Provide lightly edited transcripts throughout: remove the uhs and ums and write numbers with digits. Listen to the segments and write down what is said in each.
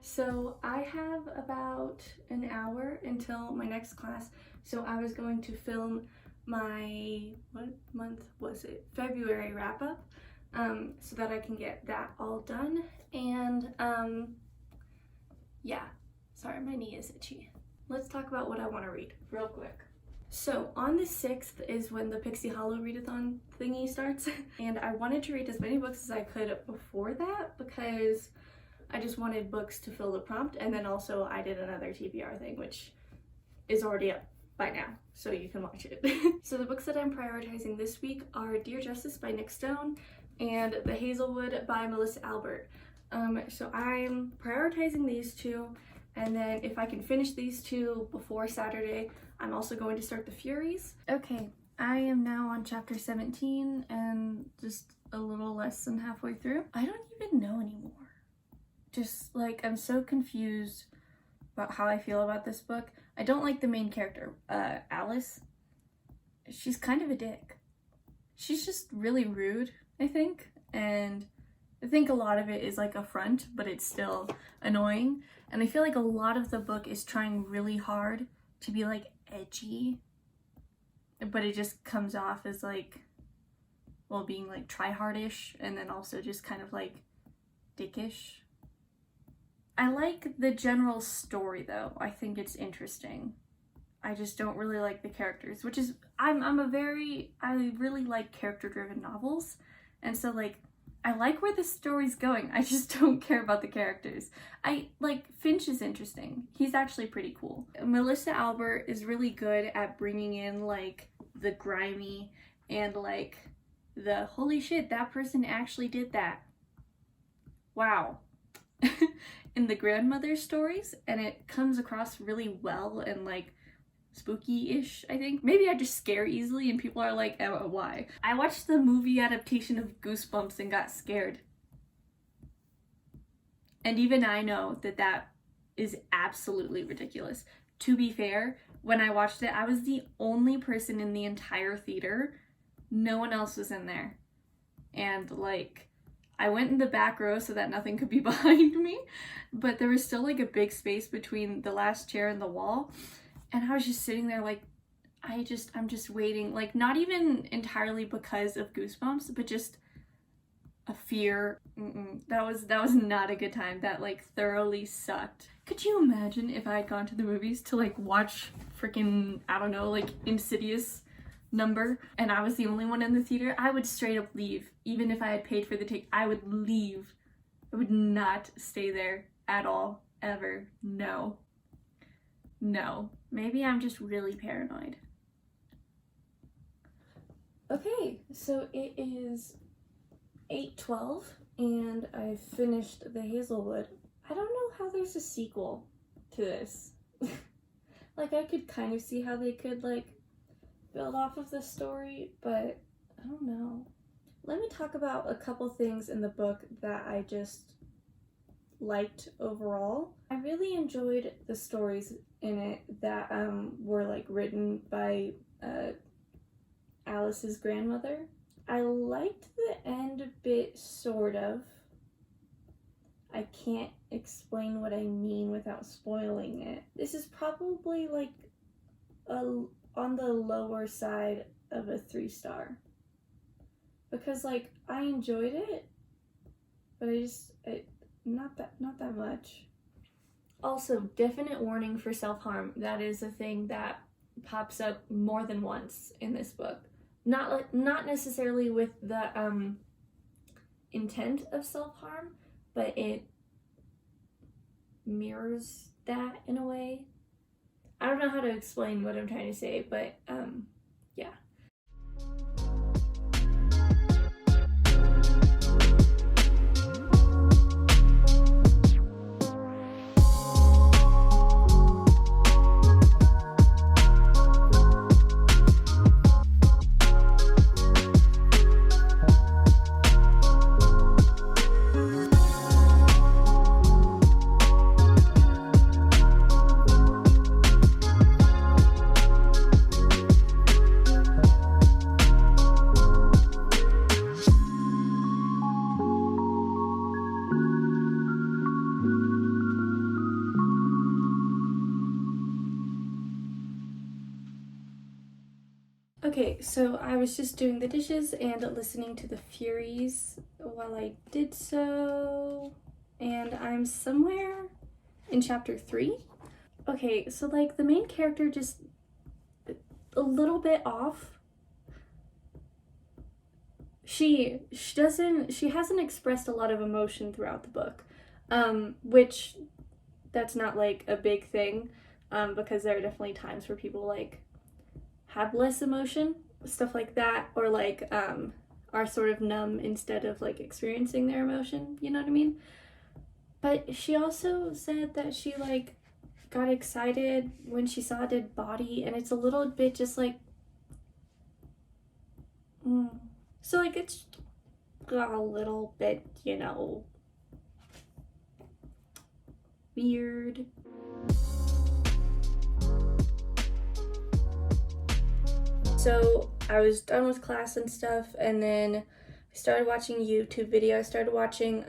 So I have about an hour until my next class, so I was going to film my, what month was it? February wrap up, so that I can get that all done. And yeah, sorry, my knee is itchy. Let's talk about what I want to read real quick. So on the 6th is when the Pixie Hollow readathon thingy starts, and I wanted to read as many books as I could before that because I just wanted books to fill the prompt, and then also I did another TBR thing, which is already up by now, so you can watch it. So the books that I'm prioritizing this week are Dear Justice by Nick Stone and The Hazelwood by Melissa Albert. So I'm prioritizing these two, and then if I can finish these two before Saturday, I'm also going to start The Furies. Okay, I am now on chapter 17 and just a little less than halfway through. I don't even know anymore. Just like, I'm so confused about how I feel about this book. I don't like the main character, Alice. She's kind of a dick. She's just really rude, I think, and I think a lot of it is like a front, but it's still annoying. And I feel like a lot of the book is trying really hard to be like edgy, but it just comes off as like, well, being like try-hardish, and then also just kind of like dickish. I like the general story though. I think it's interesting. I just don't really like the characters, which is, I really like character-driven novels, and so like, I like where the story's going. I just don't care about the characters. Finch is interesting. He's actually pretty cool. Melissa Albert is really good at bringing in like the grimy and like the holy shit, that person actually did that. Wow. In the grandmother stories, and it comes across really well and like spooky-ish, I think. Maybe I just scare easily and people are like, oh, why? I watched the movie adaptation of Goosebumps and got scared. And even I know that that is absolutely ridiculous. To be fair, when I watched it, I was the only person in the entire theater. No one else was in there. And like, I went in the back row so that nothing could be behind me, but there was still like a big space between the last chair and the wall. And I was just sitting there like, I'm just waiting, like not even entirely because of Goosebumps, but just a fear. That was not a good time. That like thoroughly sucked. Could you imagine if I had gone to the movies to like watch freaking, I don't know, like Insidious number, and I was the only one in the theater? I would straight up leave. Even if I had paid for the ticket, I would leave. I would not stay there at all, ever. No. Maybe I'm just really paranoid. Okay, so it is 8:12 and I finished The Hazelwood. I don't know how there's a sequel to this. Like, I could kind of see how they could like build off of the story, but I don't know. Let me talk about a couple things in the book that I just liked overall. I really enjoyed the stories in it that were like written by Alice's grandmother. I liked the end bit, sort of. I can't explain what I mean without spoiling it. This is probably like on the lower side of a 3-star, because like I enjoyed it, but not that much. Also, definite warning for self-harm. That is a thing that pops up more than once in this book. Not necessarily with the intent of self-harm, but it mirrors that in a way. I don't know how to explain what I'm trying to say, but yeah. Okay, so I was just doing the dishes and listening to the Furies while I did so, and I'm somewhere in chapter 3. Okay, so like the main character just a little bit off. She hasn't expressed a lot of emotion throughout the book, which that's not like a big thing, because there are definitely times where people like have less emotion, stuff like that, or like are sort of numb instead of like experiencing their emotion, you know what I mean? But she also said that she like got excited when she saw a dead body, and it's a little bit just like so like it's got a little bit, you know, weird. So I was done with class and stuff, and then I started watching YouTube video. I started watching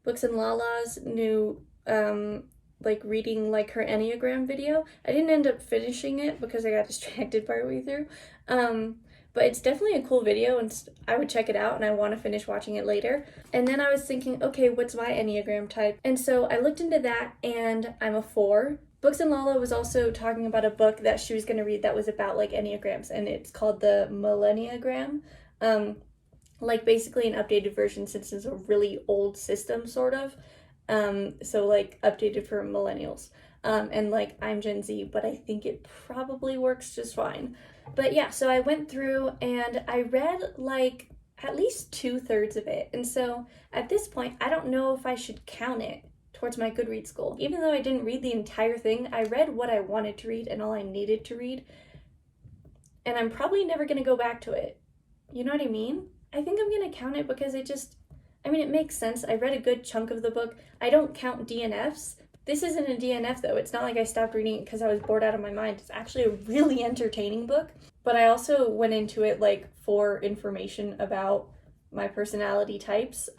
Books and Lala's new like reading like her Enneagram video. I didn't end up finishing it because I got distracted partway through. But it's definitely a cool video, and I would check it out, and I want to finish watching it later. And then I was thinking, okay, what's my Enneagram type? And so I looked into that, and I'm a 4. Books and Lala was also talking about a book that she was going to read that was about like Enneagrams, and it's called the Millenniagram. Like basically an updated version since it's a really old system, sort of. So like updated for millennials. And like I'm Gen Z, but I think it probably works just fine. But yeah, so I went through and I read like at least 2/3 of it. And so at this point, I don't know if I should count it towards my Goodreads goal. Even though I didn't read the entire thing, I read what I wanted to read and all I needed to read. And I'm probably never going to go back to it. You know what I mean? I think I'm going to count it because it makes sense. I read a good chunk of the book. I don't count DNFs. This isn't a DNF though. It's not like I stopped reading it because I was bored out of my mind. It's actually a really entertaining book. But I also went into it like for information about my personality types.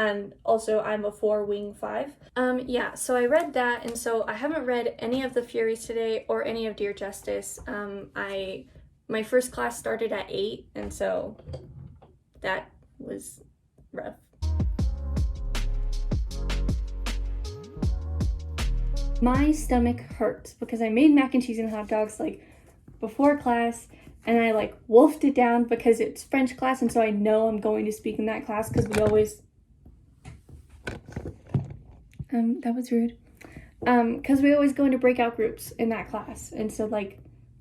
And also I'm a 4 wing 5. Yeah, so I read that, and so I haven't read any of the Furies today or any of Dear Justice. My first class started at 8, and so that was rough. My stomach hurts because I made mac and cheese and hot dogs like before class, and I like wolfed it down because it's French class, and so I know I'm going to speak in that class because we always that was rude. Because we always go into breakout groups in that class, and so like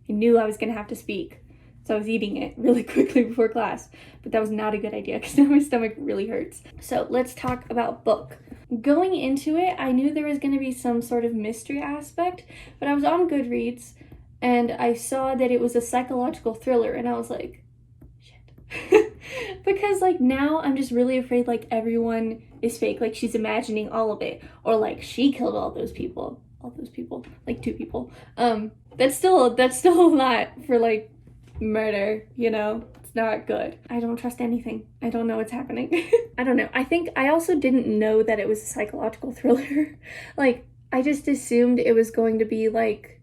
I knew I was gonna have to speak, so I was eating it really quickly before class, but that was not a good idea because now my stomach really hurts. So let's talk about book. Going into it, I knew there was gonna be some sort of mystery aspect, but I was on Goodreads and I saw that it was a psychological thriller, and I was like, shit. Because like now I'm just really afraid like everyone is fake, like she's imagining all of it, or like she killed all those people, like 2 people. That's still a lot for like murder, you know? It's not good. I don't trust anything. I don't know what's happening. I don't know. I think I also didn't know that it was a psychological thriller. Like I just assumed it was going to be like,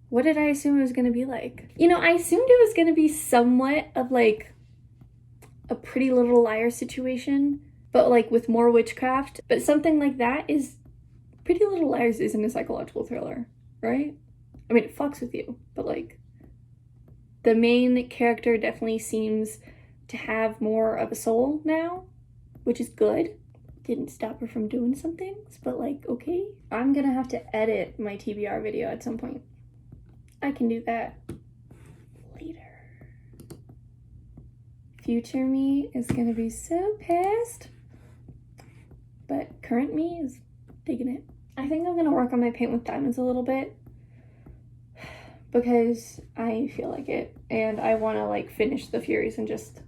what did I assume it was going to be like? You know, I assumed it was going to be somewhat of like a Pretty Little Liar situation, but like with more witchcraft. But something like that is, Pretty Little Liars isn't a psychological thriller, right? I mean, it fucks with you, but like the main character definitely seems to have more of a soul now, which is good. Didn't stop her from doing some things, but like, okay. I'm gonna have to edit my TBR video at some point. I can do that later. Future me is gonna be so pissed, but current me is digging it. I think I'm gonna work on my paint with diamonds a little bit because I feel like it, and I want to like finish the Furies and just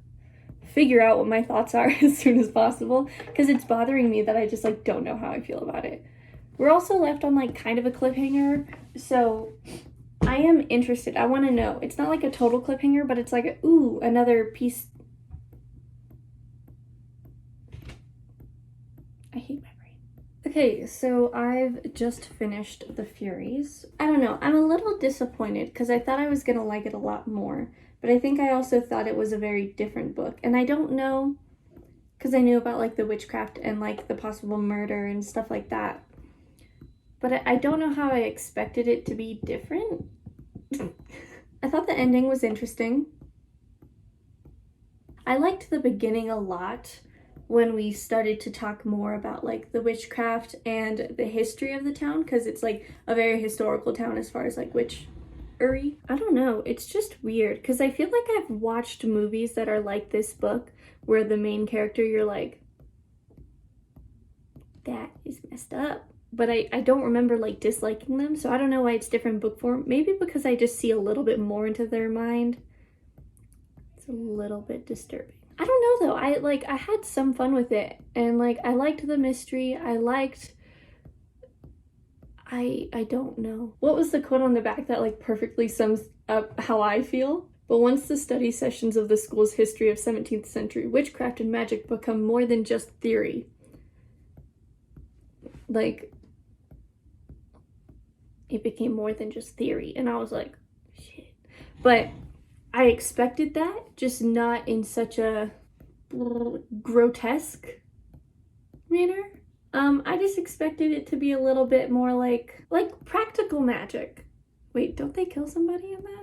figure out what my thoughts are as soon as possible, because it's bothering me that I just like don't know how I feel about it. We're also left on like kind of a cliffhanger, so I am interested. I want to know. It's not like a total cliffhanger, but it's like, ooh, another piece. I hate my brain. Okay, so I've just finished The Furies. I don't know, I'm a little disappointed because I thought I was gonna like it a lot more, but I think I also thought it was a very different book. And I don't know, because I knew about like the witchcraft and like the possible murder and stuff like that. But I don't know how I expected it to be different. I thought the ending was interesting. I liked the beginning a lot when we started to talk more about like the witchcraft and the history of the town, because it's like a very historical town as far as like witchery. I don't know, it's just weird because I feel like I've watched movies that are like this book where the main character, you're like, that is messed up. But I don't remember like disliking them, so I don't know why it's different book form. Maybe because I just see a little bit more into their mind. It's a little bit disturbing. I don't know though, I had some fun with it, and like I liked the mystery. I don't know. What was the quote on the back that like perfectly sums up how I feel? But once the study sessions of the school's history of 17th century witchcraft and magic become more than just theory. Like, it became more than just theory, and I was like, shit. But I expected that, just not in such a grotesque manner. I just expected it to be a little bit more like practical magic. Wait, don't they kill somebody in that?